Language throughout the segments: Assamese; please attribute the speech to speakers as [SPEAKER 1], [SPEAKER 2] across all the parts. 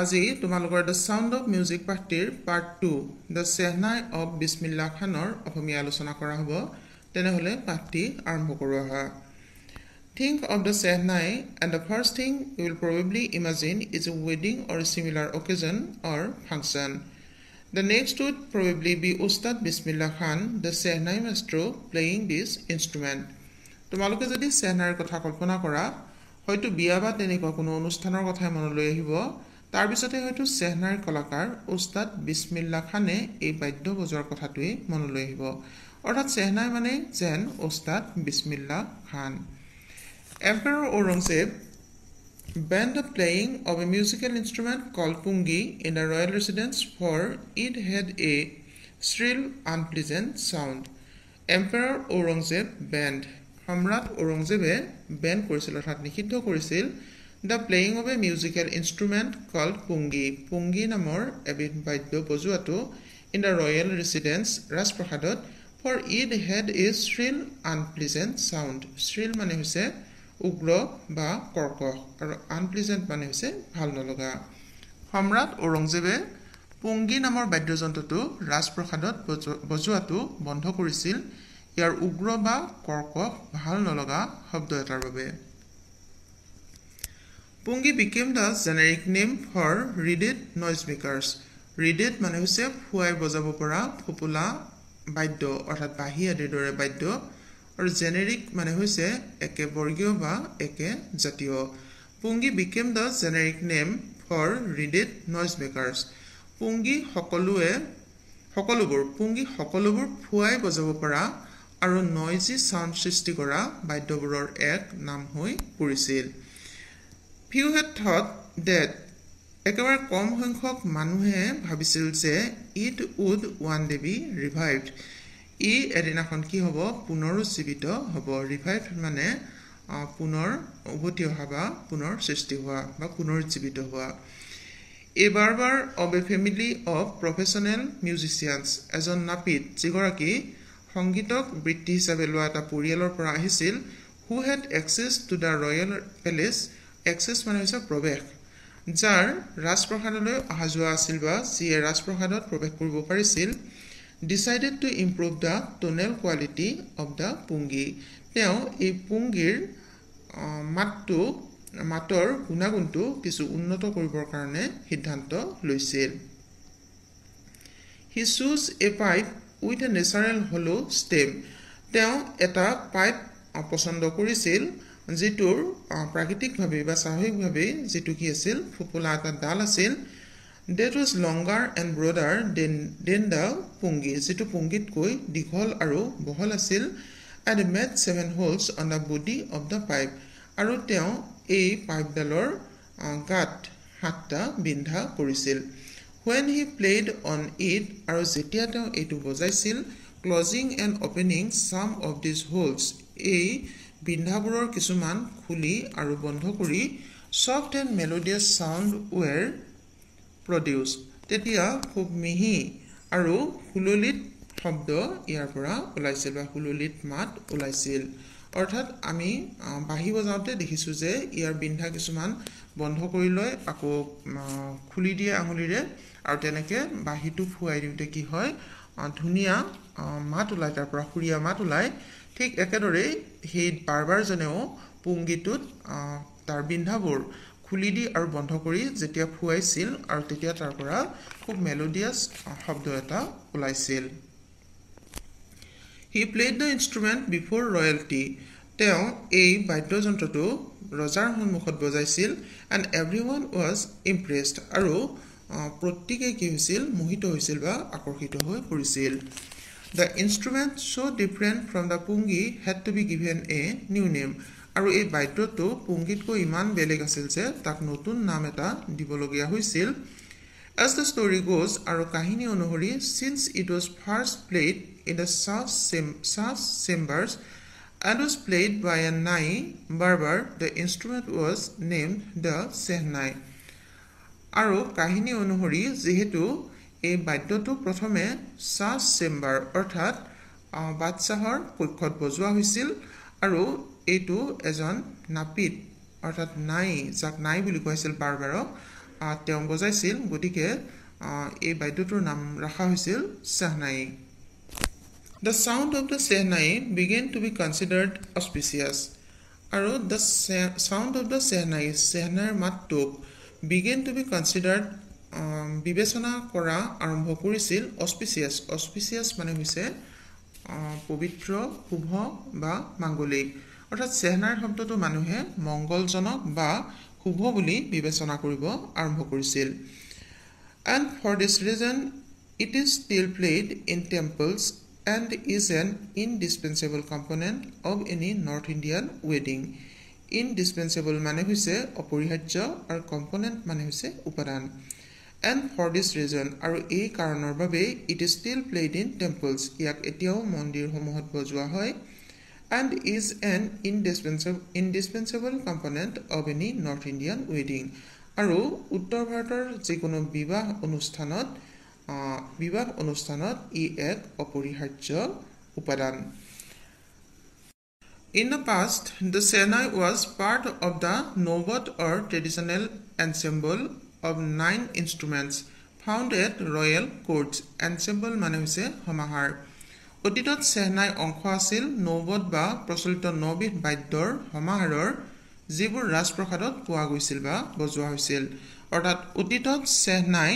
[SPEAKER 1] আজি তোমালোকৰ The Sound of Music পাঠটিৰ Part 2 The Sehnai of Bismillah Khanor অসমীয়া আলোচনা কৰা হ'ব তেনেহলে পাঠটি আৰম্ভ কৰোৱা Think of the Sehnai and the first thing you will probably imagine is a wedding or a similar occasion or function. The next would probably be Ustad Bismillah Khan, the Sehnai maestro, playing this instrument. তোমালোকে যদি সেহনাইৰ কথা কল্পনা কৰা হয়তো বিয়া বা তেনেকুৱা কোনো অনুষ্ঠানৰ কথা মনলৈ আহিব তাৰ পিছতে হয়তো সেহনাইৰ কলাকাৰ উস্তাদ বিসমিল্লাহ খানে এই বাদ্য বজোৱাৰ কথাটোই মনলৈ আহিব অৰ্থাৎ সেহনাই মানে যেন উস্তাদ বিসমিল্লাহ খান Emperor Aurangzeb banned the playing of a musical instrument called pungi in the royal residence for it had a shrill unpleasant sound Emperor Aurangzeb banned Hamrat Aurangzebe ban korisil orthat nikhidho korisil the playing of a musical instrument called pungi pungi namor ebid baidyo bojuato in the royal residence Rajprahadot for it had a shrill unpleasant sound shrill mane hoise ugro ba korkoh aru unpleasant mane hoise bhal naloga Hamrat Aurangzebe pungi namor baidyo jontotu Rajprahadot bojuato bondho korisil ইয়াৰ উগ্ৰ বা কৰ্কশ ভাল নলগা শব্দ এটাৰ বাবে Pungi became the generic name for reeded noisemakers reeded মানে হৈছে ফুৱাই বজাব পৰা ফপুলা বাদ্য অৰ্থাৎ বাহি আদিৰ দৰে বাদ্য আৰু জেনেৰিক মানে হৈছে একে বৰ্গীয় বা একে জাতীয় Pungi became the generic name for reeded noisemakers Pungi সকলোবোৰ ফুৱাই বজাব পৰা আৰু noisy sound সৃষ্টি কৰা বাদ্যবোৰৰ এক নাম হৈ পৰিছিল Few had thought that একেবাৰে কম সংখ্যক মানুহে ভাবিছিল যে it would one day be revived ই এদিনাখন কি হ'ব পুনৰুজ্জীৱিত হ'ব revived মানে পুনৰ উভতি অহা বা পুনৰ সৃষ্টি হোৱা বা পুনৰুজ্জীৱিত হোৱা A barber of a family of professional musicians এজন নাপিত যিগৰাকী সংগীতক বৃত্তি হিচাপে লোৱা এটা পৰিয়ালৰ পৰা আহিছিল who had access to the royal palace access মানে হৈছে প্ৰৱেশ যাৰ ৰাজপ্ৰসাদলৈ অহা যোৱা আছিল বা যিয়ে ৰাজপ্ৰসাদত প্ৰৱেশ কৰিব পাৰিছিল decided to improve the tonal quality of the pungi তেওঁ এই পুংগিৰ মাতৰ গুণাগুণটো কিছু উন্নত কৰিবৰ কাৰণে সিদ্ধান্ত লৈছিল He chose a pipe with a natural hollow stem তেওঁ এটা পাইপ পছন্দ কৰিছিল যেটোৰ প্ৰাকৃতিকভাৱে বা স্বাভাৱিকভাৱে যেটো কি আছিল ফুপুলা এটা ডাল আছিল that was longer and broader than the pungi যেটো পুংগিতকৈ দীঘল আৰু বহল আছিল and made 7 holes on the body of the pipe আৰু তেওঁ এই পাইপডালৰ গাত 7টা বিন্ধা কৰিছিল When he played on it আৰু যেতিয়া তেওঁ এটো বজাইছিল closing and opening some of these holes এই বিন্ধাবোৰৰ কিছুমান খুলি আৰু বন্ধ কৰি soft and melodious sound were produced তেতিয়া খুব মিহি আৰু হুললিত শব্দ ইয়াৰ পৰা ওলাইছিল বা হুললিত মাত ওলাইছিল অৰ্থাৎ আমি বাহি বজাওতে দেখিছো যে ইয়াৰ বিন্ধা কিছুমান বন্ধ কৰি লয় আকৌ খুলি দিয়ে আঙুলিৰে আৰু তেনেকে বাহিটো ফুৱাই দিওতে কি হয় ধুনিয়া মাত ওলাই তাৰ পৰা খুৰিয়া মাত ওলাই ঠিক একেদৰে সেই বাৰবাৰজনেও পুংগিটোত তাৰ বিন্ধাবোৰ খুলি দি আৰু বন্ধ কৰি যেতিয়া ফুৱাইছিল আৰু তেতিয়া তাৰ পৰা খুব মেলোডিয়াছ শব্দ এটা ওলাইছিল He played the instrument before royalty তেওঁ এই বাদ্যযন্ত্ৰটো ৰজাৰ সন্মুখত বজাইছিল and everyone was impressed আৰু প্ৰত্যেকে কি হৈছিল মোহিত হৈছিল বা আকৰ্ষিত হৈ পৰিছিল The instrument so different from the pungi had to be given a new name আৰু এই বাদ্যটো পুংগিতকৈ ইমান বেলেগ আছিল যে তাক নতুন নাম এটা দিবলগীয়া হৈছিল As the story goes আৰু কাহিনী অনুসৰি since it was first played in the south chambers and was played by a nai barber the instrument was named the sehnai আৰু কাহিনী অনুসৰি যেহেতু এই বাদ্যটো প্ৰথমে সাজ চেম্বাৰ অৰ্থাৎ বাদশাহৰ কক্ষত বজোৱা হৈছিল আৰু এটো এজন নাপিত অৰ্থাৎ নাই যাক নাই বুলি কৈছিল বাৰবাৰক তেওঁ বজাইছিল গতিকে এই বাদ্যটোৰ নাম ৰাখা হৈছিল সেহনাই The sound of the sehnai began to be considered auspicious আৰু the sound of the sehnai sehnar mattuk began to be considered বিবেচনা কৰা আৰম্ভ কৰিছিল auspicious মানে হৈছে পবিত্ৰ শুভ বা মাঙ্গলিক অৰ্থাৎ সেহনাৰ শব্দটো মানুহে মঙ্গলজনক বা শুভ বুলি বিবেচনা কৰিব আৰম্ভ কৰিছিল and for this reason it is still played in temples and is an indispensable component of any North Indian wedding indispensable মানে হৈছে অপৰিহাৰ্য আৰু component মানে হৈছে উপাদান and for this reason আৰু এই কাৰণৰ বাবে it is still played in temples ইয়াক এতিয়াও মন্দিৰসমূহত বজোৱা হয় and is an indispensable component of any North Indian wedding আৰু উত্তৰ ভাৰতৰ যিকোনো বিবাহ অনুষ্ঠানত ই এক অপৰিহাৰ্য উপাদান In the past, the sehnai was part of the Novot or traditional ensemble of 9 instruments found at royal courts. Ensemble মানে হৈছে সমাহাৰ অতীতত সেহনাই অংশ আছিল নৌবত বা প্ৰচলিত 9 বিধ বাদ্যৰ সমাহাৰৰ যিবোৰ ৰাজপ্ৰসাদত পোৱা গৈছিল বা বজোৱা হৈছিল অৰ্থাৎ অতীতত সেহনাই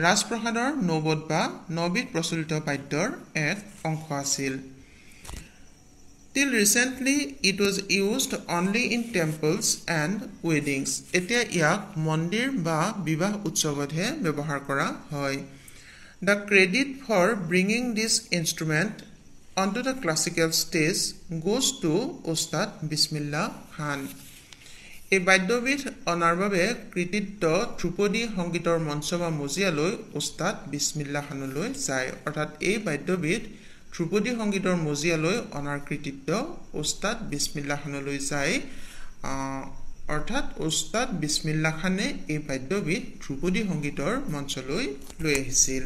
[SPEAKER 1] ৰাজপ্ৰসাদৰ নৌবত বা 9 বিধ প্ৰচলিত বাদ্যৰ এক অংশ আছিল Till recently it was used only in temples and weddings এতিয়া ইয়াক মন্দিৰ বা বিবাহ উৎসৱতহে ব্যৱহাৰ কৰা হয় The credit for bringing this instrument onto the classical stage goes to Ustad Bismillah Khan এই বাদ্যবিধ অনাৰ বাবে কৃতিত্ব ধ্ৰুপদী সংগীতৰ মঞ্চ বা মজিয়ালৈ উস্তাদ বিসমিল্লাহ খানলৈ যায় অৰ্থাৎ এই বাদ্যবিধ ধ্ৰুপদী সংগীতৰ মজিয়ালৈ অনাৰ কৃতিত্ব উস্তাদ বিসমিল্লাহ খানলৈ যায় অৰ্থাৎ উস্তাদ বিসমিল্লাহ খানে এই বাদ্যবিধ ধ্ৰুপদী সংগীতৰ মঞ্চলৈ লৈ আহিছিল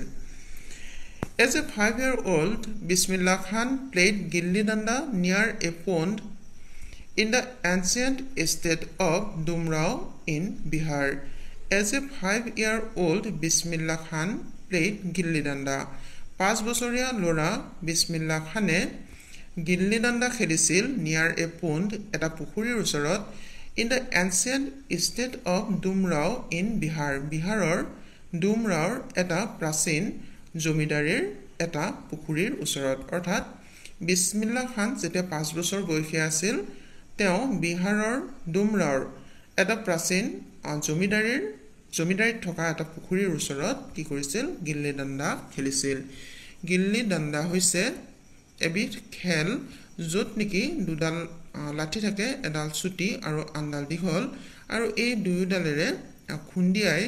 [SPEAKER 1] As a 5-year-old Bismillah Khan played gilli danda near a pond in the ancient estate of Dumrao in Bihar. As a 5-year-old Bismillah Khan played gilli danda. 5 বছৰীয়া ল'ৰা বিসমিল্লাহ খানে গিল্লি ডাণ্ডা খেলিছিল near a pond এটা পুখুৰীৰ ওচৰত in the ancient estate of Dumrao in Bihar. বিহাৰৰ ডুমৰাওৰ এটা প্ৰাচীন জমিদাৰীৰ এটা পুখুৰীৰ ওচৰত অৰ্থাৎ বিসমিল্লাহ খান যেতিয়া 5 বছৰ বয়সীয়া আছিল তেওঁ বিহাৰৰ ডুমৰাওৰ এটা প্ৰাচীন জমিদাৰীত থকা এটা পুখুৰীৰ ওচৰত কি কৰিছিল গিল্লি ডাণ্ডা খেলিছিল গিল্লি ডাণ্ডা হৈছে এবিধ খেল য'ত নেকি দুডাল লাঠি থাকে এডাল চুটি আৰু আনডাল দীঘল আৰু এই দুয়োডালেৰে খুন্দিয়াই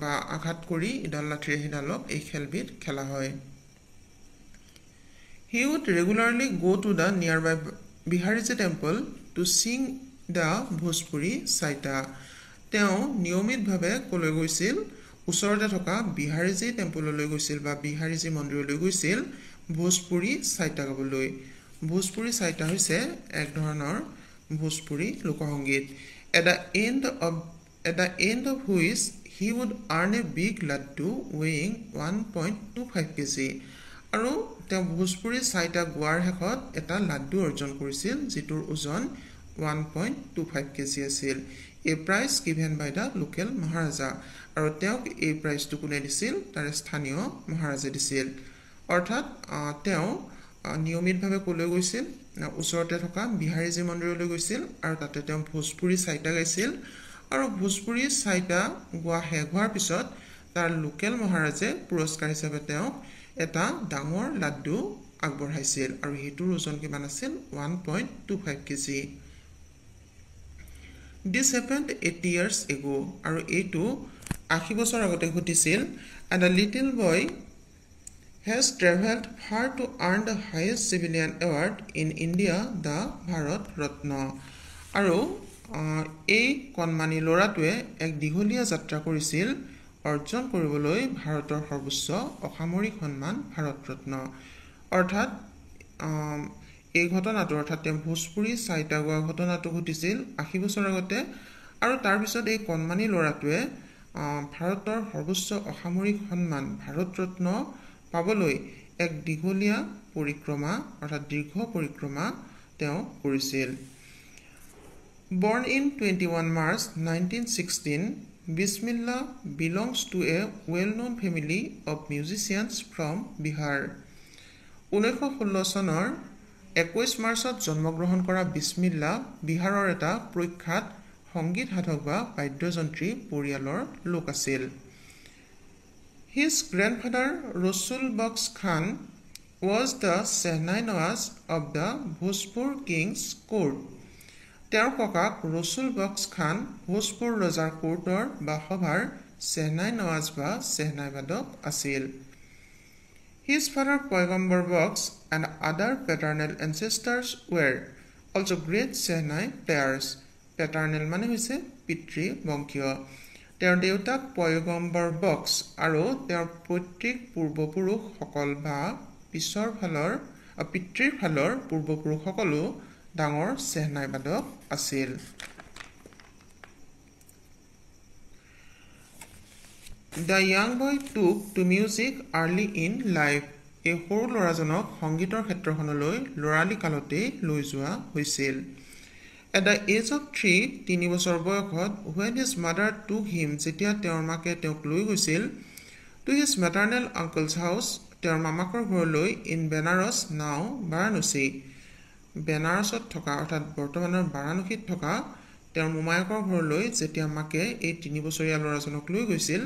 [SPEAKER 1] বা আঘাত কৰি ইডাল লাঠিৰে হিডালক এই খেলবিধ খেলা হয় He would regularly go to the nearby Bihariji temple to sing the Bhojpuri Saita. তেওঁ নিয়মিতভাৱে কলৈ গৈছিল ওচৰতে থকা বিহাৰীজি টেম্পললৈ গৈছিল বা বিহাৰীজি মন্দিৰলৈ গৈছিল ভোজপুৰী সাইতা গাবলৈ ভোজপুৰী সাইতা হৈছে এক ধৰণৰ ভোজপুৰী লোকসংগীত at the end of which he would earn a big laddu weighing 1.25 kg আৰু তেওঁ ভোজপুৰী সাইতা গোৱাৰ শেষত এটা লাড্ডু অৰ্জন কৰিছিল যিটোৰ ওজন 1.25 kg আছিল A prize given by the local Maharaja আৰু তেওঁক এই প্ৰাইজটো কোনে দিছিল তাৰ স্থানীয় মহাৰাজে দিছিল অৰ্থাৎ তেওঁ নিয়মিতভাৱে কলৈ গৈছিল ওচৰতে থকা বিহাৰীজি মন্দিৰলৈ গৈছিল আৰু তাতে তেওঁ ভোজপুৰী সাইতা গাইছিল আৰু ভোজপুৰী সাইতা গোৱা শেষ হোৱাৰ পিছত তাৰ লোকেল মহাৰাজে পুৰস্কাৰ হিচাপে তেওঁক এটা ডাঙৰ লাড্ডু আগবঢ়াইছিল আৰু হেতুৰ ওজন কিমান আছিল 1.25 kg This happened 80 years ago আৰু এইটো 80 বছৰ আগতে ঘটিছিল and a little boy has traveled far to earn the highest civilian award in India the Bharat Ratna আৰু এই কণমানি ল'ৰাটোৱে এক দীঘলীয়া যাত্ৰা কৰিছিল অৰ্জন কৰিবলৈ ভাৰতৰ সৰ্বোচ্চ অসামৰিক সন্মান ভাৰত ৰত্ন অৰ্থাৎ এই ঘটনাটো অৰ্থাৎ ভোজপুৰী সাইতা গোৱা ঘটনাটো ঘটিছিল 80 বছৰ আগতে আৰু তাৰ পিছত এই কণমানি ল'ৰাটোৱে ভাৰতৰ সৰ্বোচ্চ অসামৰিক সন্মান ভাৰত ৰত্ন পাবলৈ এক দীঘলীয়া পৰিক্ৰমা অৰ্থাৎ দীৰ্ঘ পৰিক্ৰমা তেওঁ কৰিছিল Born in 21 March 1916 Bismillah belongs to a well-known family of musicians from Bihar 1916 চনৰ 21 মাৰ্চত জন্মগ্ৰহণ কৰা বিছমিল্লা বিহাৰৰ এটা প্ৰখ্যাত সংগীত সাধক বা বাদ্যযন্ত্ৰী পৰিয়ালৰ লোক আছিল His grandfather Rasul Baks Khan was the Shehnai Nawaz of the Bhojpur King's court তেওঁৰ ককাক ৰসুল বক্স খান ভোজপুৰ ৰজাৰ কোৰ্টৰ বা সভাৰ চেহনাই নৱাজ বা চেহনাই বাদক আছিল His father Paygambor Box and other paternal ancestors were also great Shehnai players. Paternal মানে হৈছে পিতৃ বংশীয় তেওঁৰ দেউতাক পয়গম্বৰ বক্স আৰু তেওঁৰ পৈতৃক পূৰ্বপুৰুষসকল বা পিছৰ ফালৰ পিতৃৰ ফালৰ পূৰ্বপুৰুষসকলো ডাঙৰ চেহনাই বাদক আছিল The young boy took to music early in life. এই সৰু ল'ৰাজনক সংগীতৰ ক্ষেত্ৰখনলৈ ল'ৰালি কালতেই লৈ যোৱা হৈছিল At the age of 3 বছৰ বয়সত when his mother took him যেতিয়া তেওঁৰ মাকে তেওঁক লৈ গৈছিল to his maternal uncle's house তেওঁৰ মামাকৰ ঘৰলৈ in Benares now Varanasi বেনাৰসত থকা অৰ্থাৎ বৰ্তমানৰ বাৰাণসীত থকা তেওঁৰ মোমায়েকৰ ঘৰলৈ যেতিয়া মাকে এই 3 বছৰীয়া ল'ৰাজনক লৈ গৈছিল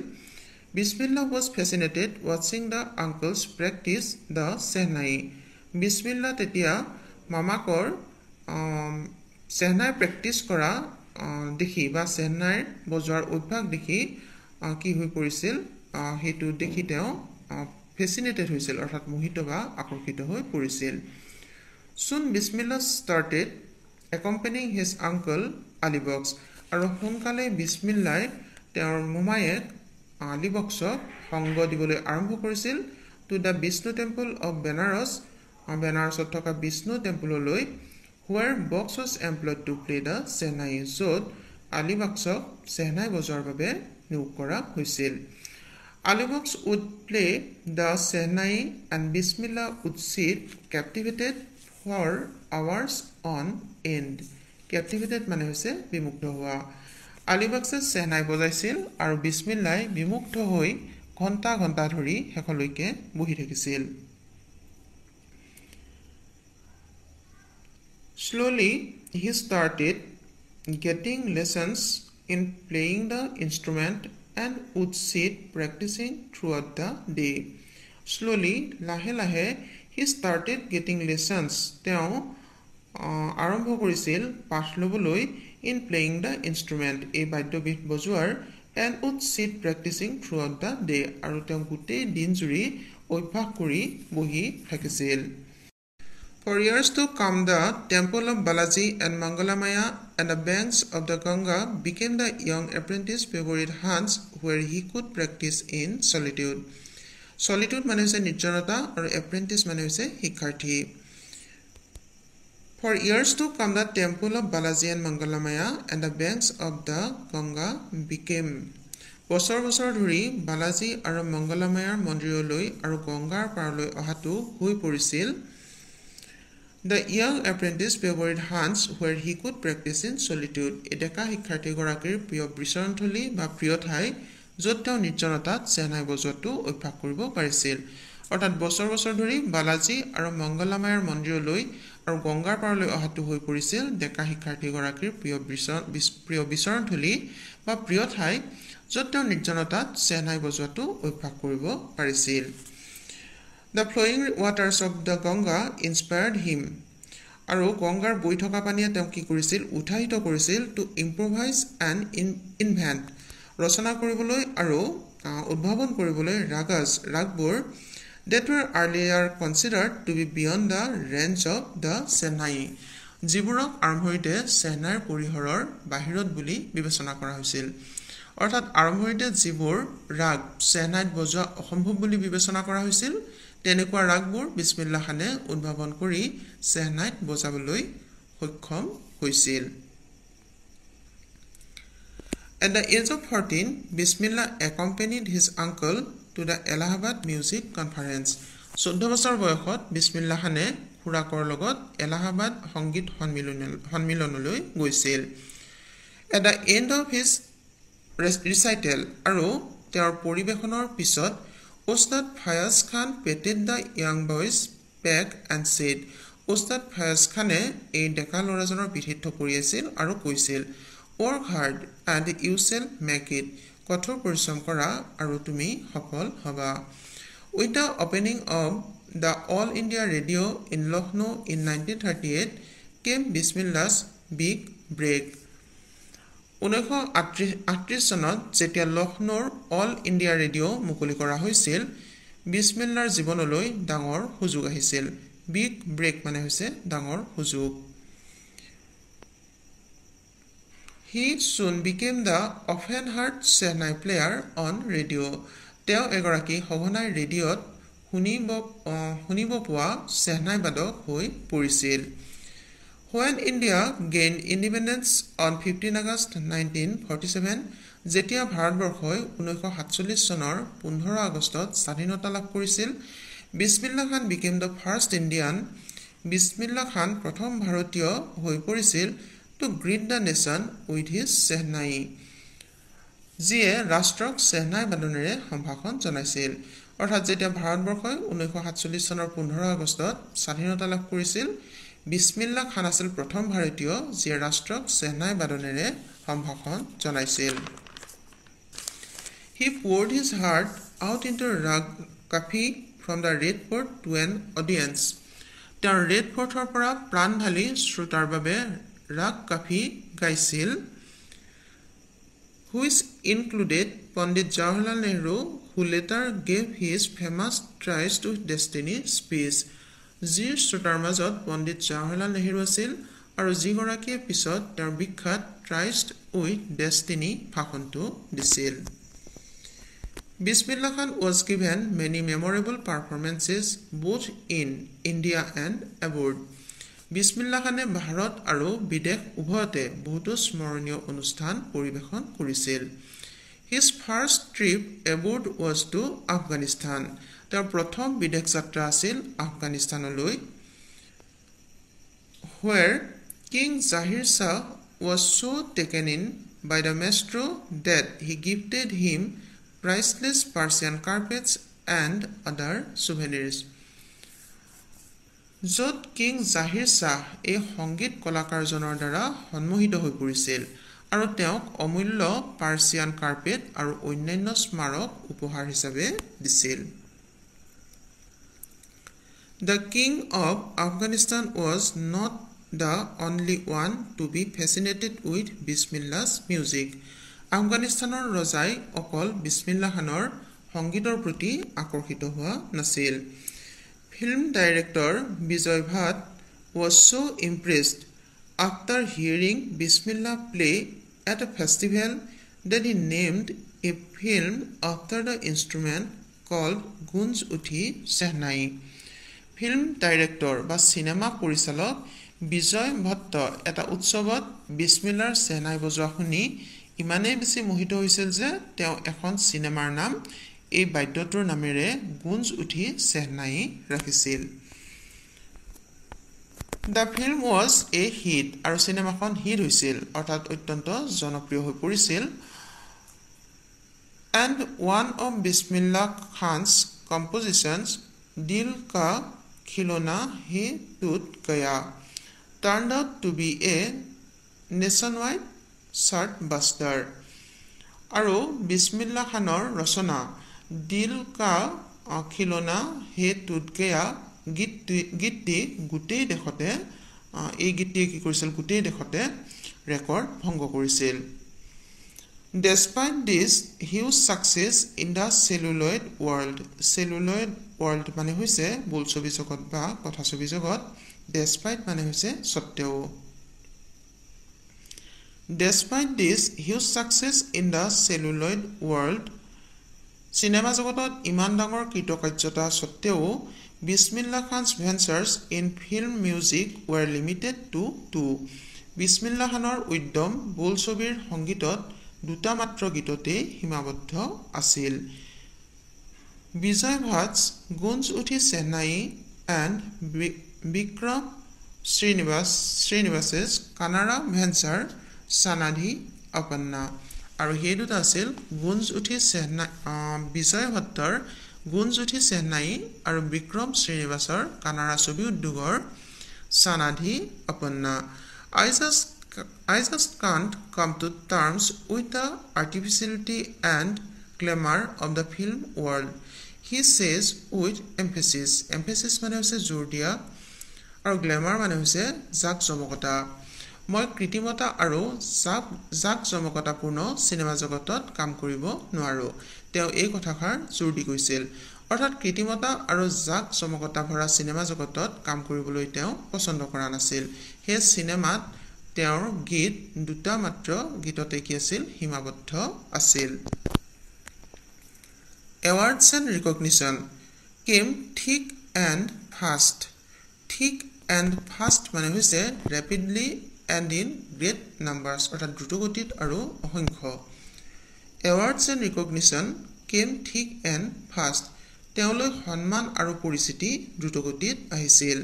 [SPEAKER 1] Bismillah was fascinated watching the uncles practice the Shehnai Bismillah তেতিয়া মামাকৰ Shehnai practice কৰা দেখি বা Shehnai বজোৱাৰ অভ্যাস দেখি কি হৈ পৰিছিল হেতু দেখি তেওঁ fascinated হৈছিল অৰ্থাৎ মোহিত বা আকৰ্ষিত হৈ পৰিছিল Soon Bismillah started accompanying his uncle Ali Box আৰু সোনকালে Bismillah তেওঁৰ মোমায়েক Ali Boxক সংগ দিবলৈ আৰম্ভ কৰিছিল to the Vishnu temple of Benares বেনাৰসত থকা Bishnu টেম্পললৈ where Box was employed to play the Shehnai য'ত Ali Boxক Shehnai বজোৱাৰ বাবে নিয়োগ কৰা হৈছিল Ali Box would play the Shehnai and Bismillah would sit captivated for hours on end captivated মানে হৈছে বিমুগ্ধ হোৱা Ali Boxe Shehnai বজাইছিল আৰু বিসমিল্লাহ বিমুগ্ধ হৈ ঘণ্টা ঘণ্টা ধৰি হেকলৈকে বহি থাকিছিল Slowly he started getting lessons in playing the instrument and would sit practicing throughout the day Slowly lahe lahe He started getting lessons. তেওঁ আৰম্ভ কৰিছিল পাঠ লবলৈ in playing the instrument. এই বাদ্যবিধ বজোৱাৰ and would sit practicing throughout the day. আৰু তেওঁ গোটেই দিন জুৰি অভ্যাস কৰি বহি থাকিছিল. For years to come, the temple of Balaji and Mangalamaya and the banks of the Ganga became the young apprentice's favorite haunts where he could practice in solitude. Solitude মানে হৈছে নিৰ্জনতা আৰু apprentice মানে হৈছে শিক্ষাৰ্থী For years to come the temple of Balaji and Mangalamaya and the banks of the Ganga became বছৰ বছৰ ধৰি বালাজী আৰু মংগলামায়াৰ মন্দিৰলৈ আৰু গংগাৰ পাৰলৈ অহাটো হৈ পৰিছিল The young apprentice favorite haunts where he could practice in solitude এডেকা শিক্ষাৰ্থী গৰাকীৰ প্ৰিয় বিচৰণথলী বা প্ৰিয় ঠাই য'ত তেওঁ নিৰ্জনতাত চেহনাই বজোৱাটো অভ্যাস কৰিব পাৰিছিল অৰ্থাৎ বছৰ বছৰ ধৰি বালাজী আৰু মংগলামায়াৰ মন্দিৰলৈ আৰু গংগাৰ পাৰলৈ অহাটো হৈ পৰিছিল ডেকা শিক্ষাৰ্থী গৰাকীৰ প্ৰিয় বিচৰণথলী বা প্ৰিয় ঠাই য'ত তেওঁ নিৰ্জনতাত চেহনাই বজোৱাটো অভ্যাস কৰিব পাৰিছিল The flowing waters of the Ganga inspired him আৰু গংগাৰ বৈ থকা পানীয়ে তেওঁ কি কৰিছিল উৎসাহিত কৰিছিল to improvise and invent ৰচনা কৰিবলৈ আৰু উদ্ভাৱন কৰিবলৈ ৰাগবোৰ that were earlier considered to be beyond the range of the Shehnai যিবোৰক আৰম্ভণিতে চেহনাইৰ পৰিসৰৰ বাহিৰত বুলি বিবেচনা কৰা হৈছিল অৰ্থাৎ আৰম্ভণিতে যিবোৰ ৰাগ চেহনাইত বজোৱা অসম্ভৱ বুলি বিবেচনা কৰা হৈছিল তেনেকুৱা ৰাগবোৰ বিসমিল্লাহ খানে উদ্ভাৱন কৰি চেহনাইত বজাবলৈ সক্ষম হৈছিল At the age of 14, Bismillah accompanied his uncle to the Allahabad Music Conference. 14 বছৰ বয়সত বিসমিল্লাহ খানে খুৰাকৰ লগত এলাহাবাদ সংগীত সন্মিলনলৈ গৈছিল। At the end of his recital আৰু তেওঁৰ পৰিবেশনৰ পিছত Ustad Fayaz Khan patted the young boy's back and said, Ustad Fayaz Khane এই ডেকা ল'ৰাজনৰ পিঠিত থপৰি আছিল আৰু কৈছিল, Work hard and you shall make it. কঠোৰ পৰিশ্ৰম কৰা আৰু তুমি সফল হ'বা। With the opening of the All India Radio in Lucknow in 1938 came Bismillah's big break. 1938 চনত যেতিয়া লক্ষ্ণৌৰ অল ইণ্ডিয়া ৰেডিঅ' মুকলি কৰা হৈছিল, বিসমিল্লাহৰ জীৱনলৈ ডাঙৰ সুযোগ আহিছিল। বিগ ব্ৰেক মানে হৈছে ডাঙৰ সুযোগ। He soon became the often heard Shehnai player on radio. তেওঁ এগৰাকী সঘনাই ৰেডিঅ'ত শুনিব পোৱা চেহনাই বাদক হৈ পৰিছিল। When India gained independence on 15 August 1947, যেতিয়া ভাৰতবৰ্ষই 1947 চনৰ 15 আগষ্টত স্বাধীনতা লাভ কৰিছিল, বিসমিল্লাহ খান became the first Indian. বিসমিল্লাহ খান প্ৰথম ভাৰতীয় হৈ পৰিছিল to greet the nation with his Shehnai. যিয়ে ৰাষ্ট্ৰক চেহনাই বাদনেৰে সম্ভাষণ জনাইছিল। অৰ্থাৎ যেতিয়া ভাৰতবৰ্ষই 1947 চনৰ 15 আগষ্টত স্বাধীনতা লাভ কৰিছিল, বিসমিল্লাহ খান আছিল প্ৰথম ভাৰতীয় যিয়ে ৰাষ্ট্ৰক চেহনাই বাদনেৰে সম্ভাষণ জনাইছিল। He poured his heart out into Rag Kafi from the Red Fort to an audience. তেওঁৰ ৰেড ফৰ্টৰ পৰা প্ৰাণ ঢালি শ্ৰোতাৰ বাবে ৰাগ কাফি গাইছিল, which included Pandit Jawaharlal Nehru, who later gave his famous Tryst to Destiny speech. যি শ্ৰোতাৰ মাজত পণ্ডিত জৱাহৰলাল নেহৰু আছিল আৰু যিগৰাকীয়ে পিছত তেওঁৰ বিখ্যাত Tryst with Destiny ভাষণটো দিছিল। Bismillah Khan was given many memorable performances both in India and abroad. বিসমিল্লাহ খানে ভাৰত আৰু বিদেশ উভয়তে বহুতো স্মৰণীয় অনুষ্ঠান পৰিবেশন কৰিছিল। His first trip abroad was to Afghanistan. তেওঁৰ প্ৰথম বিদেশ যাত্ৰা আছিল আফগানিস্তানলৈ, where King Zahir Shah was so taken in by the maestro that he gifted him priceless Persian carpets and other souvenirs. য'ত কিং জাহিৰ শ্বাহ এই সংগীত কলাকাৰজনৰ দ্বাৰা সন্মোহিত হৈ পৰিছিল আৰু তেওঁক অমূল্য পাৰ্চিয়ান কাৰ্পেট আৰু অন্যান্য স্মাৰক উপহাৰ হিচাপে দিছিল। The king of Afghanistan was not the only one to be fascinated with Bismillah's music. আফগানিস্তানৰ ৰজাই অকল বিসমিল্লাহ খানৰ সংগীতৰ প্ৰতি আকৰ্ষিত হোৱা নাছিল। Film director Bijoy Bhatt was so impressed after hearing Bismillah play at a festival that he named a film after the instrument called Gunj Uthi Shehnai. Film director বা সিনেমা পৰিচালক বিজয় ভট্ট এটা উৎসৱত বিসমিল্লাৰ চেহনাই বজোৱা শুনি ইমানেই বেছি মোহিত হৈছিল যে তেওঁ এখন সিনেমাৰ নাম এই বাদ্যটোৰ নামেৰে গুঞ্জ উঠি চেহনাই ৰাখিছিল। The film was a hit আৰু সিনেমাখন হিট হৈছিল, অৰ্থাৎ অত্যন্ত জনপ্ৰিয় হৈ পৰিছিল। And one of Bismillah Khan's compositions, Dil Ka Khilona Hai Toot Gaya, turned out to be a nationwide chartbuster. আৰু বিসমিল্লাহ খানৰ ৰচনা দিল কা খিলনা হে টুট গয়া গীতটি গোটেই দেশতে এই গীতটিয়ে কি কৰিছিল, গোটেই দেশতে ৰেকৰ্ড ভংগ কৰিছিল। Despite this huge success in the celluloid world মানে হৈছে বোলছবি জগত বা কথাছবি জগত, despite মানে হৈছে সত্ত্বেও। Despite this huge success in the celluloid world, cinema জগতত ইমান ডাঙৰ কৃতকাৰ্যতা সত্ত্বেও Bismillah Khan's ventures in film music were limited to two. বিসমিল্লাহ খানৰ উদ্যম বোলছবিৰ সংগীতত দুটা মাত্ৰ গীততেই সীমাবদ্ধ আছিল বিজয় ভাটছ গুঞ্জ উঠি চেন্নাই এণ্ড বিক্ৰম শ্ৰীনিবাসেছ কানাড়া ভেঞ্চাৰ সানাধি আপন্না আৰু সেই দুটা আছিল গুঞ্জ উঠি চেন্নাই বিজয় ভট্টৰ গুঞ্জ উঠি চেন্নাই আৰু বিক্ৰম শ্ৰীনিবাসৰ কানাড়া ছবি উদ্যোগৰ সানাধি আপন্না I just can't come to terms with the artificiality and glamour of the film world, he says with emphasis. Emphasis মানে হৈছে জোৰ দিয়া আৰু গ্ল্যামাৰ মানে হৈছে জাক জমকতা মই কৃত্ৰিমতা আৰু জাক জমকতাপূৰ্ণ সিনেমা জগতত কাম কৰিব নোৱাৰো তেওঁ এই কথাষাৰ জোৰ দি কৈছিল অৰ্থাৎ কৃত্ৰিমতা আৰু জাক জমকতা ভৰা সিনেমা জগতত কাম কৰিবলৈ তেওঁ পছন্দ কৰা নাছিল হে সিনেমাত তেওঁৰ গীত দুটা মাত্ৰ গীততে কি আছিল সীমাবদ্ধ আছিল Awards and recognition came thick and fast মানে হৈছে rapidly and in great numbers অৰ্থাৎ দ্ৰুতগতিত আৰু অসংখ্য Awards and recognition came thick and fast তেওঁলৈ সন্মান আৰু পৰিচিতি দ্ৰুতগতিত আহিছিল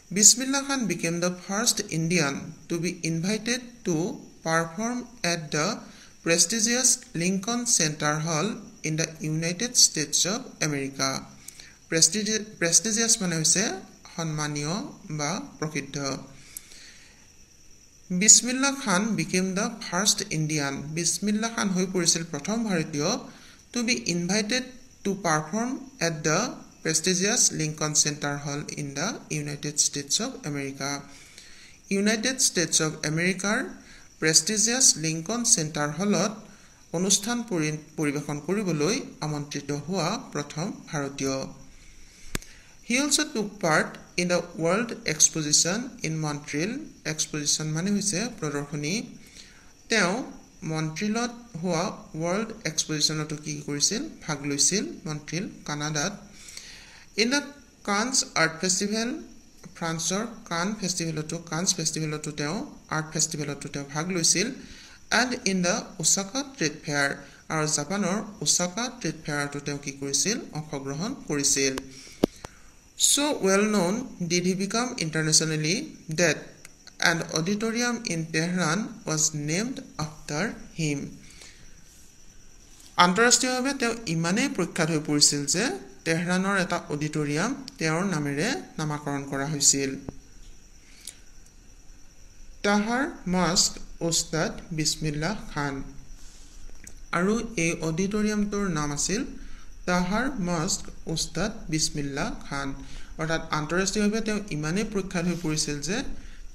[SPEAKER 1] Bismillah Khan became the first Indian to be invited to perform at the prestigious Lincoln Center Hall in the United States of America. Prestigious মানে হৈছে সন্মানীয় বা প্ৰসিদ্ধ Bismillah Khan became the first Indian. Bismillah Khan হৈ পৰিছিল প্ৰথম ভাৰতীয় to be invited to perform at the prestigious Lincoln Center Hall in the United States of America. United States of America prestigious Lincoln Center Hallত অনুষ্ঠান পৰিবেশন কৰিবলৈ আমন্ত্ৰিত হোৱা প্ৰথম ভাৰতীয় He also took part in the World Exposition in Montreal. Exposition মানে হৈছে প্ৰদৰ্শনী তেওঁ মন্ট্ৰিলত হোৱা World Expositionত কি কৰিছিল ভাগ লৈছিল মন্ট্ৰিল কানাডাত In the Cannes Art Festival, Franceৰ Cannes Festivalতো তেওঁ Art Festivalতো তেওঁ ভাগ লৈছিল and in the Osaka Trade Fair আৰু জাপানৰ Osaka Trade Fairতো তেওঁ কি কৰিছিল অংশগ্ৰহণ কৰিছিল So well known did he become internationally that an auditorium in Tehran was named after him. আন্তঃৰাষ্ট্ৰীয়ভাৱে তেওঁ ইমানেই প্ৰখ্যাত হৈ পৰিছিল যে তেহৰানৰ এটা অডিটৰিয়াম তেওঁৰ নামেৰে নামকৰণ কৰা হৈছিল তাহাৰ মস্ক উস্তাদ বিসমিল্লাহ খান আৰু এই অডিটৰিয়ামটোৰ নাম আছিল তাহাৰ মস্ক উস্তাদ বিসমিল্লাহ খান অৰ্থাৎ আন্তঃৰাষ্ট্ৰীয়ভাৱে তেওঁ ইমানেই প্ৰখ্যাত হৈ পৰিছিল যে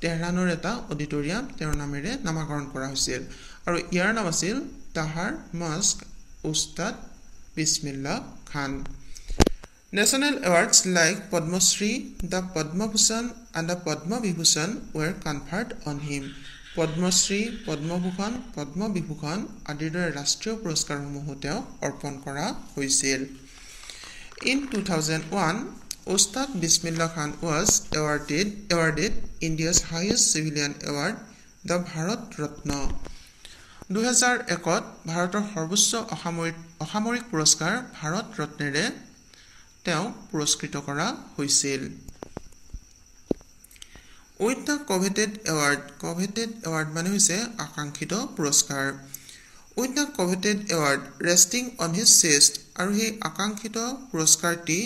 [SPEAKER 1] তেহৰানৰ এটা অডিটৰিয়াম তেওঁৰ নামেৰে নামকৰণ কৰা হৈছিল আৰু ইয়াৰ নাম আছিল তাহাৰ মস্ক উস্তাদ বিসমিল্লাহ খান National awards like Padma Shri, the Padma Bhushan and the Padma Vibhushan were conferred on him. Padma Shri, Padma Bhushan, Padma Vibhushan আদিৰ দৰে ৰাষ্ট্ৰীয় পুৰস্কাৰসমূহ তেওঁক অৰ্পণ কৰা হৈছিল In 2001, Ustad Bismillah Khan was awarded India's highest civilian award, the Bharat Ratna. 2001ত ভাৰতৰ সৰ্বোচ্চ অসামৰিক পুৰস্কাৰ ভাৰত ৰত্নেৰে তেওঁ পুৰস্কৃত কৰা হৈছিল With the coveted award মানে হৈছে আকাংক্ষিত পুৰস্কাৰ With the coveted award resting on his chest আৰু সেই আকাংক্ষিত পুৰস্কাৰটি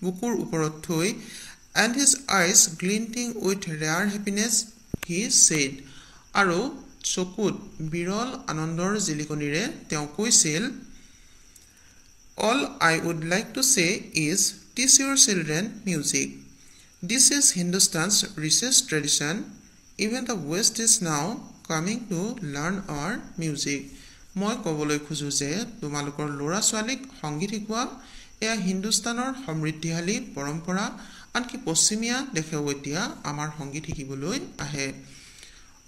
[SPEAKER 1] বুকুৰ ওপৰত থৈ and his eyes glinting with rare happiness he said আৰু চকুত বিৰল আনন্দৰ জিলিকনিৰে তেওঁ কৈছিল All I would like to say is teach your children music. This is Hindustan's richest tradition. Even the West is now coming to learn our music. মই ক'বলৈ খুজো যে তোমালোকৰ ল'ৰা ছোৱালীক সংগীত শিকোৱা এয়া হিন্দুস্তানৰ সমৃদ্ধিশালী পৰম্পৰা আনকি পশ্চিমীয়া দেশেও এতিয়া আমাৰ সংগীত শিকিবলৈ আহে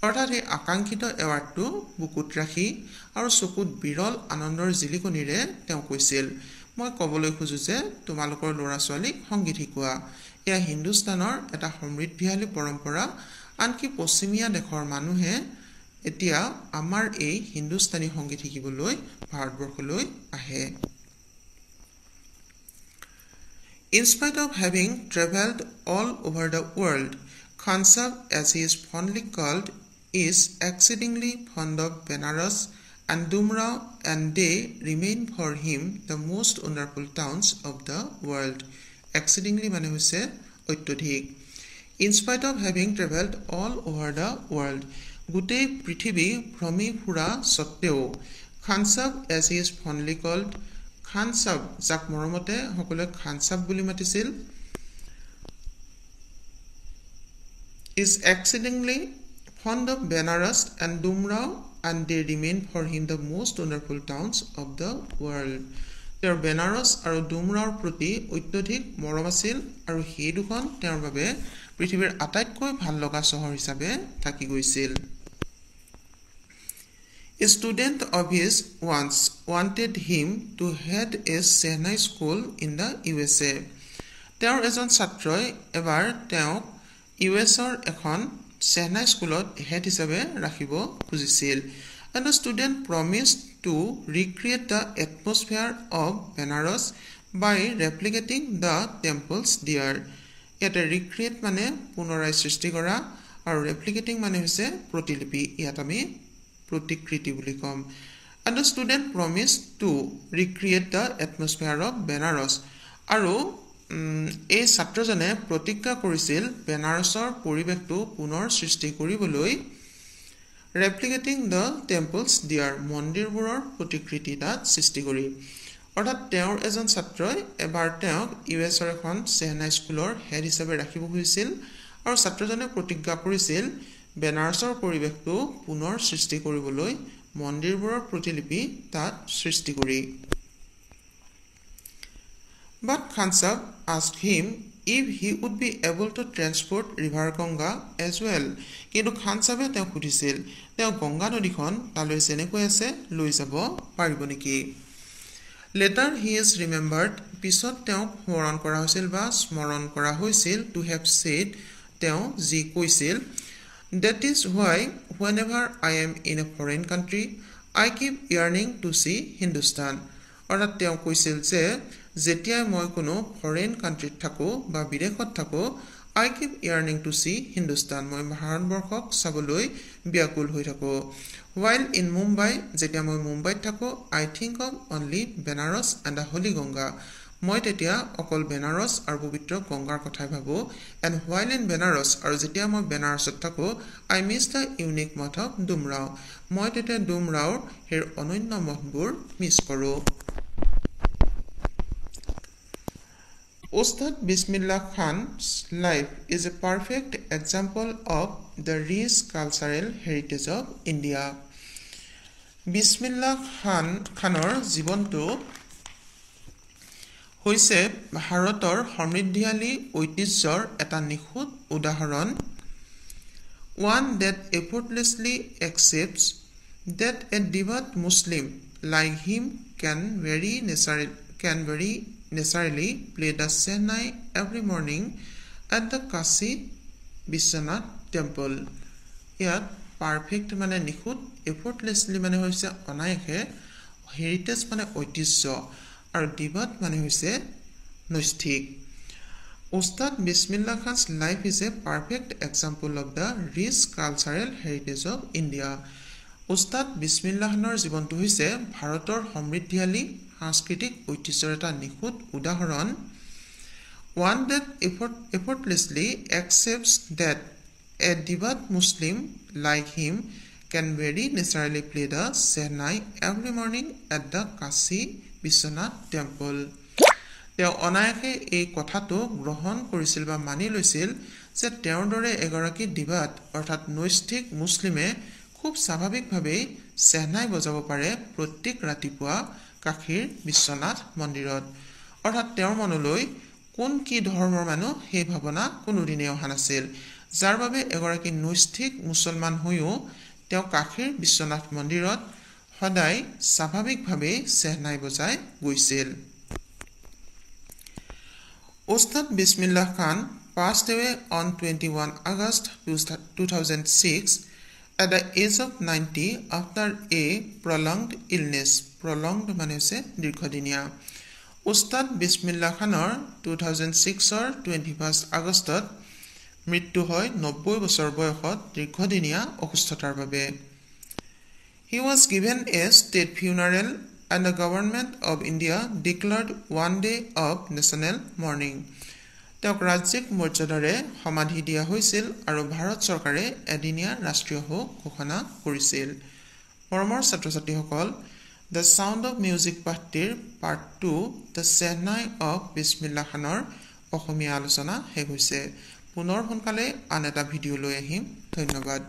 [SPEAKER 1] অৰ্থাৎ এই আকাংক্ষিত এৱাৰ্ডটো বুকুত ৰাখি আৰু চকুত বিৰল আনন্দৰ জিলিকনিৰে তেওঁ কৈছিল মই ক'বলৈ খুজো যে তোমালোকৰ ল'ৰা ছোৱালীক সংগীত শিকোৱা এয়া হিন্দুস্তানৰ এটা সমৃদ্ধিশালী পৰম্পৰা আনকি পশ্চিমীয়া দেশৰ মানুহে এতিয়া আমাৰ এই হিন্দুস্তানী সংগীত শিকিবলৈ ভাৰতবৰ্ষলৈ আহে In spite of having traveled all over the world, Khan Sahib, as he is fondly called, is exceedingly fond of Benares and Dumrao, and they remain for him the most wonderful towns of the world. Exceedingly mane hoise ottodhik. In spite of having traveled all over the world, gutei prithibi bhromi phura sotteo, Khan Sahib, as he is fondly called, Khan Sahib, jak moromote hokole Khan Sahib buli matisil, is exceedingly fond of Benares and Dumrao, and they remain for him the most wonderful towns of the world. Their Benares aru Dumraor proti ottodhik morom asil aru hei dukhon ter babe prithibir ataitকৈ ভাল লগা চহৰ হিচাপে থাকি গৈছিল A student of his once wanted him to head a Shehnai school in the USA. তেওঁৰ এজন ছাত্ৰই এবাৰ তেওঁক ইউএছৰ এখন Shehnai স্কুলত হেড হিচাপে ৰাখিব খুজিছিল and the student promised to recreate the atmosphere of Benares by replicating the temples there. ইয়াতে recreate মানে পুনৰাই সৃষ্টি কৰা আৰু replicating মানে হৈছে প্ৰতিলিপি ইয়াত আমি প্ৰতিকৃতি বুলি কম and the student promised to recreate the atmosphere of Benares আৰু এই ছাত্ৰজনে প্ৰতিজ্ঞা কৰিছিল বেনাৰসৰ পৰিৱেশটো পুনৰ সৃষ্টি কৰিবলৈ replicating the temples there মন্দিৰবোৰৰ প্ৰতিকৃতি তাত সৃষ্টি কৰি অৰ্থাৎ তেওঁৰ এজন ছাত্ৰই এবাৰ তেওঁক ইউএছৰ এখন Shehnai স্কুলৰ হেড হিচাপে ৰাখিব খুজিছিল আৰু ছাত্ৰজনে প্ৰতিজ্ঞা কৰিছিল বেনাৰসৰ পৰিৱেশটো পুনৰ সৃষ্টি কৰিবলৈ মন্দিৰবোৰৰ প্ৰতিলিপি তাত সৃষ্টি কৰি But Khan Sahib asked him if he would be able to transport river Ganga as well. কিন্তু Khan Sahib তেওঁক সুধিছিল তেওঁ গংগা নদীখন তালৈ যেনেকৈ আছে লৈ যাব পাৰিব নেকি Later he is remembered পিছত তেওঁক স্মৰণ কৰা হৈছিল বা স্মৰণ কৰা হৈছিল to have said তেওঁ যি কৈছিল That is why whenever I am in a foreign country I keep yearning to see Hindustan. অৰ্থাৎ তেওঁ কৈছিল যে যেতিয়া মই কোনো ফৰেন কান্ট্ৰিত থাকো বা বিদেশত থাকো I keep yearning to see Hindustan. মই ভাৰতবৰ্ষক চাবলৈ ব্যাকুল হৈ থাকো While in Mumbai, যেতিয়া মই মুম্বাইত থাকো I think of only Benares and the Holy Ganga. মই তেতিয়া অকল বেনাৰস আৰু পবিত্ৰ গংগাৰ কথাই ভাবো and while in Benares আৰু যেতিয়া মই বেনাৰসত থাকো I miss the unique mouth of Dumrao. মই তেতিয়া ডুমৰাওৰ হেৰ অনন্য মঠবোৰ মিছ কৰো Ustad Bismillah Khan's life is a perfect example of the rich cultural heritage of India. Bismillah Khanor জীৱনটো হৈছে ভাৰতৰ সমৃদ্ধিশালী ঐতিহ্যৰ এটা নিখুঁত উদাহৰণ One that effortlessly accepts that a devout Muslim like him can very necessarily play the Shehnai every morning at the Kashi Vishwanath temple. Yet perfect মানে নিখুঁত effortlessly মানে হৈছে অনায়াসে heritage মানে ঐতিহ্য আৰু ডিভাট মানে হৈছে নৈষ্ঠিক Ustad Bismillah Khan's life is a perfect example of the rich cultural heritage of India. Ustad Bismillah Khanor জীৱনটো হৈছে ভাৰতৰ সমৃদ্ধিশালী সাংস্কৃতিক ঐতিহ্যৰ এটা নিখুঁত উদাহৰণ One that effortlessly accepts that a devout Muslim like him can very necessarily play the Shehnai every morning at the Kashi Vishwanath temple. তেওঁ অনায়াসে এই কথাটো গ্ৰহণ কৰিছিল বা মানি লৈছিল যে তেওঁৰ দৰে এগৰাকী ডিভাট অৰ্থাৎ নৈষ্ঠিক মুছলিমে খুব স্বাভাৱিকভাৱে Shehnai বজাব পাৰে প্ৰত্যেক ৰাতিপুৱা কাশীৰ বিশ্বনাথ মন্দিৰত অৰ্থাৎ তেওঁৰ মনলৈ কোন কি ধৰ্মৰ মানুহ সেই ভাৱনা কোনোদিনে অহা নাছিল যাৰ বাবে এগৰাকী নৈষ্ঠিক মুছলমান হৈও তেওঁ কাশীৰ বিশ্বনাথ মন্দিৰত সদায় স্বাভাৱিকভাৱে Shehnai বজাই গৈছিল Ustad Bismillah Khan passed away on 21 August 2006 at the age of 90 after a prolonged illness. Prolonged মানে হৈছে দীৰ্ঘদিনীয়া। উস্তাদ বিছমিল্লাহ খানৰ 2006 21 আগষ্টত মৃত্যু হয় 90 বছৰ বয়সত দীৰ্ঘদিনীয়া অসুস্থতাৰ বাবে। He was given a state funeral and the government of India declared one day of national mourning. তেওঁক ৰাজ্যিক মৰ্যাদাৰে সমাধি দিয়া হৈছিল আৰু ভাৰত চৰকাৰে এদিনীয়া ৰাষ্ট্ৰীয় শোক ঘোষণা কৰিছিল। মৰমৰ ছাত্ৰ-ছাত্ৰীসকল, দ্য চাউণ্ড অফ মিউজিক পাঠটিৰ part 2 the shehnai of Bismillah খানৰ অসমীয়া আলোচনা শেষ হৈছে। পুনৰ সোনকালে আন এটা ভিডিঅ' লৈ আহিম। ধন্যবাদ।